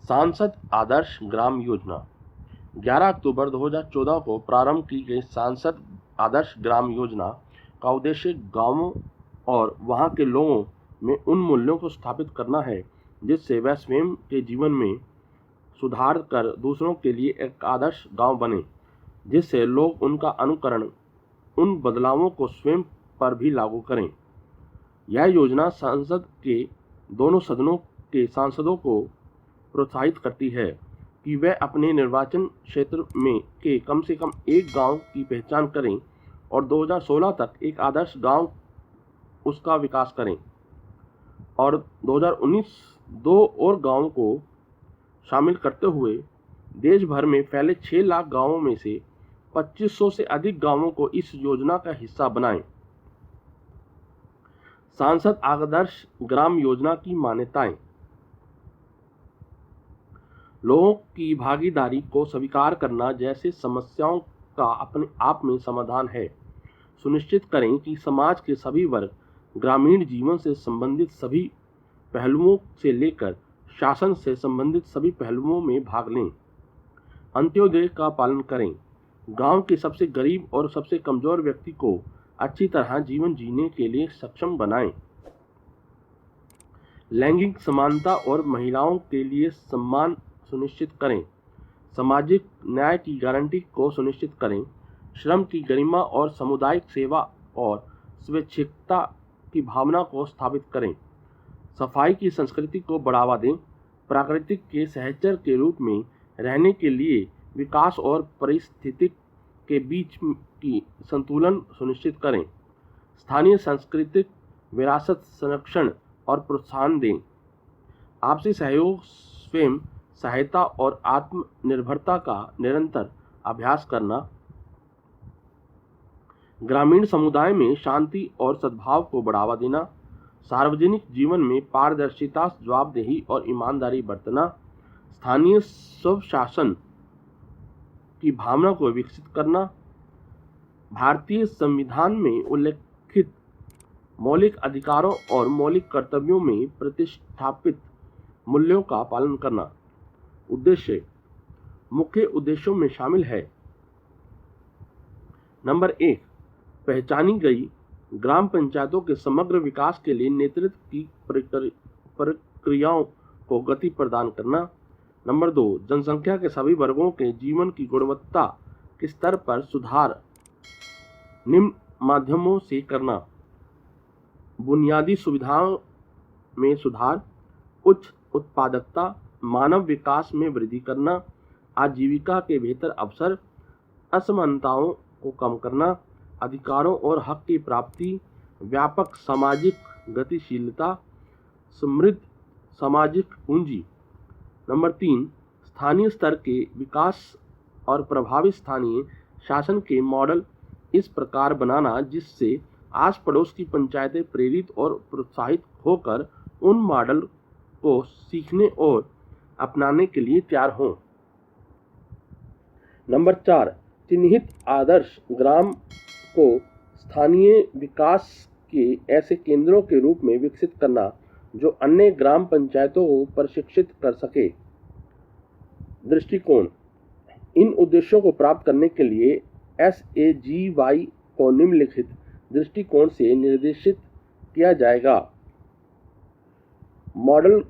सांसद आदर्श ग्राम योजना 11 अक्टूबर 2014 को प्रारंभ की गई सांसद आदर्श ग्राम योजना का उद्देश्य गांवों और वहां के लोगों में उन मूल्यों को स्थापित करना है जिससे वह स्वयं के जीवन में सुधार कर दूसरों के लिए एक आदर्श गांव बने, जिससे लोग उनका अनुकरण उन बदलावों को स्वयं पर भी लागू करें। यह योजना संसद के दोनों सदनों के सांसदों को प्रोत्साहित करती है कि वे अपने निर्वाचन क्षेत्र में के कम से कम एक गांव की पहचान करें और 2016 तक एक आदर्श गांव उसका विकास करें और 2019 दो और गांवों को शामिल करते हुए देश भर में फैले 6 लाख गांवों में से 2500 से अधिक गांवों को इस योजना का हिस्सा बनाएं। सांसद आदर्श ग्राम योजना की मान्यताएं। लोगों की भागीदारी को स्वीकार करना जैसे समस्याओं का अपने आप में समाधान है। सुनिश्चित करें कि समाज के सभी वर्ग ग्रामीण जीवन से संबंधित सभी पहलुओं से लेकर शासन से संबंधित सभी पहलुओं में भाग लें। अंत्योदय का पालन करें। गांव के सबसे गरीब और सबसे कमजोर व्यक्ति को अच्छी तरह जीवन जीने के लिए सक्षम बनाएं। लैंगिक समानता और महिलाओं के लिए सम्मान सुनिश्चित करें। सामाजिक न्याय की गारंटी को सुनिश्चित करें। श्रम की गरिमा और सामुदायिक सेवा और स्वैच्छिकता की भावना को स्थापित करें। सफाई की संस्कृति को बढ़ावा दें। प्राकृतिक के सहचर के रूप में रहने के लिए विकास और पारिस्थितिक के बीच की संतुलन सुनिश्चित करें। स्थानीय सांस्कृतिक विरासत संरक्षण और प्रोत्साहन दें। आपसी सहयोग, स्वयं सहायता और आत्मनिर्भरता का निरंतर अभ्यास करना। ग्रामीण समुदाय में शांति और सद्भाव को बढ़ावा देना। सार्वजनिक जीवन में पारदर्शिता, जवाबदेही और ईमानदारी बरतना। स्थानीय स्वशासन की भावना को विकसित करना। भारतीय संविधान में उल्लिखित मौलिक अधिकारों और मौलिक कर्तव्यों में प्रतिष्ठापित मूल्यों का पालन करना। उद्देश्य मुख्य उद्देश्यों में शामिल है। नंबर 1, पहचानी गई ग्राम पंचायतों के समग्र विकास के लिए नेतृत्व की प्रक्रियाओं को गति प्रदान करना। नंबर 2, जनसंख्या के सभी वर्गों के जीवन की गुणवत्ता के स्तर पर सुधार निम्न माध्यमों से करना। बुनियादी सुविधाओं में सुधार, उच्च उत्पादकता, मानव विकास में वृद्धि करना, आजीविका के बेहतर अवसर, असमानताओं को कम करना, अधिकारों और हक की प्राप्ति, व्यापक सामाजिक गतिशीलता, समृद्ध सामाजिक पूंजी। नंबर 3, स्थानीय स्तर के विकास और प्रभावी स्थानीय शासन के मॉडल इस प्रकार बनाना जिससे आस पड़ोस की पंचायतें प्रेरित और प्रोत्साहित होकर उन मॉडल को सीखने और अपनाने के लिए तैयार हों। नंबर 4, चिन्हित आदर्श ग्राम को स्थानीय विकास के ऐसे केंद्रों के रूप में विकसित करना जो अन्य ग्राम पंचायतों को प्रशिक्षित कर सके। दृष्टिकोण। इन उद्देश्यों को प्राप्त करने के लिए SAGY को निम्नलिखित दृष्टिकोण से निर्देशित किया जाएगा। मॉडल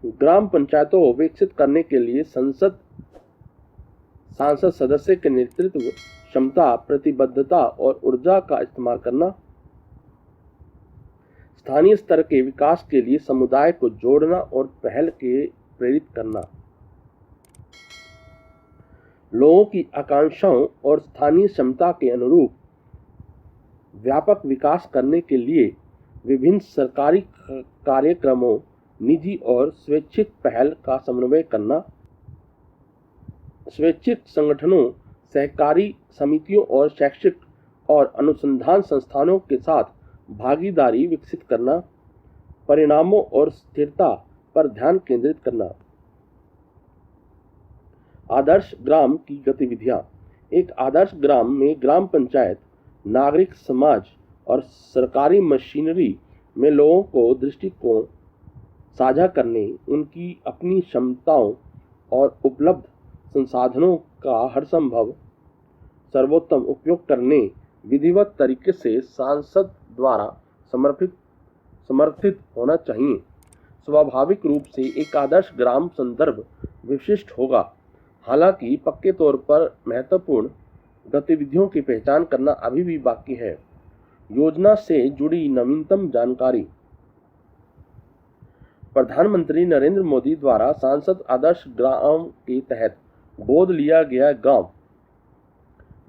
ग्राम पंचायतों को विकसित करने के लिए सांसद सदस्य के नेतृत्व क्षमता, प्रतिबद्धता और ऊर्जा का इस्तेमाल करना। स्थानीय स्तर के विकास के लिए समुदाय को जोड़ना और पहल के प्रेरित करना। लोगों की आकांक्षाओं और स्थानीय क्षमता के अनुरूप व्यापक विकास करने के लिए विभिन्न सरकारी कार्यक्रमों, निजी और स्वैच्छिक पहल का समन्वय करना। स्वैच्छिक संगठनों, सहकारी समितियों और शैक्षिक और अनुसंधान संस्थानों के साथ भागीदारी विकसित करना। परिणामों और स्थिरता पर ध्यान केंद्रित करना। आदर्श ग्राम की गतिविधियां। एक आदर्श ग्राम में ग्राम पंचायत, नागरिक समाज और सरकारी मशीनरी में लोगों को दृष्टिकोण साझा करने, उनकी अपनी क्षमताओं और उपलब्ध संसाधनों का हर संभव सर्वोत्तम उपयोग करने विधिवत तरीके से सांसद द्वारा समर्थित होना चाहिए। स्वाभाविक रूप से एक आदर्श ग्राम संदर्भ विशिष्ट होगा। हालांकि पक्के तौर पर महत्वपूर्ण गतिविधियों की पहचान करना अभी भी बाकी है। योजना से जुड़ी नवीनतम जानकारी। प्रधानमंत्री नरेंद्र मोदी द्वारा सांसद आदर्श ग्राम के तहत गोद लिया गया गांव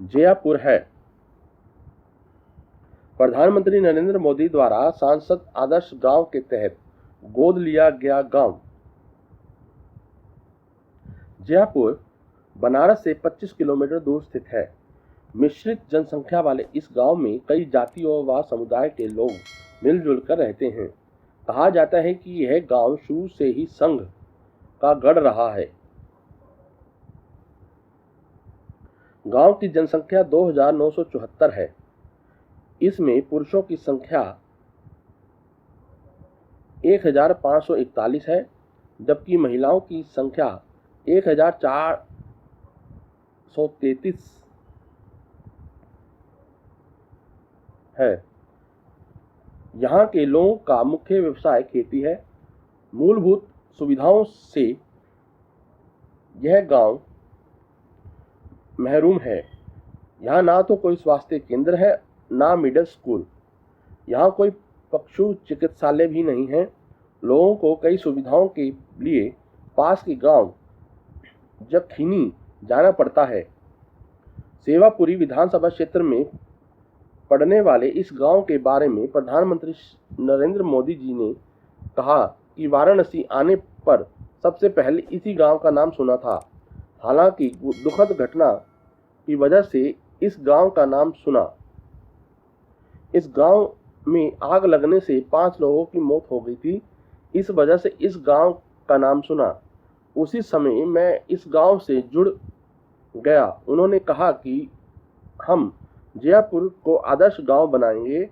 जयापुर है। प्रधानमंत्री नरेंद्र मोदी द्वारा सांसद आदर्श गांव के तहत गोद लिया गया गांव जयापुर बनारस से 25 किलोमीटर दूर स्थित है। मिश्रित जनसंख्या वाले इस गांव में कई जातियों व समुदाय के लोग मिलजुल कर रहते हैं। कहा जाता है कि यह गांव शुरू से ही संघ का गढ़ रहा है। गांव की जनसंख्या 2974 है। इसमें पुरुषों की संख्या 1541 है, जबकि महिलाओं की संख्या 1433 है। यहाँ के लोगों का मुख्य व्यवसाय खेती है। मूलभूत सुविधाओं से यह गांव महरूम है। यहाँ ना तो कोई स्वास्थ्य केंद्र है, ना मिडिल स्कूल। यहाँ कोई पशु चिकित्सालय भी नहीं है। लोगों को कई सुविधाओं के लिए पास के गांव जखीनी जाना पड़ता है। सेवापुरी विधानसभा क्षेत्र में पड़ने वाले इस गांव के बारे में प्रधानमंत्री नरेंद्र मोदी जी ने कहा कि वाराणसी आने पर सबसे पहले इसी गांव का नाम सुना था। हालांकि दुखद घटना की वजह से इस गांव का नाम सुना। इस गांव में आग लगने से 5 लोगों की मौत हो गई थी। इस वजह से इस गांव का नाम सुना। उसी समय मैं इस गांव से जुड़ गया। उन्होंने कहा कि हम जयापुर को आदर्श गांव बनाएंगे।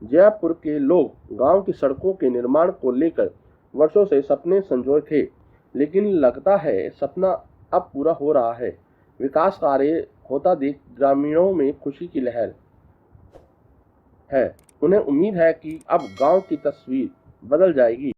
जयापुर के लोग गांव की सड़कों के निर्माण को लेकर वर्षों से सपने संजोए थे, लेकिन लगता है सपना अब पूरा हो रहा है। विकास कार्य होता देख ग्रामीणों में खुशी की लहर है। उन्हें उम्मीद है कि अब गांव की तस्वीर बदल जाएगी।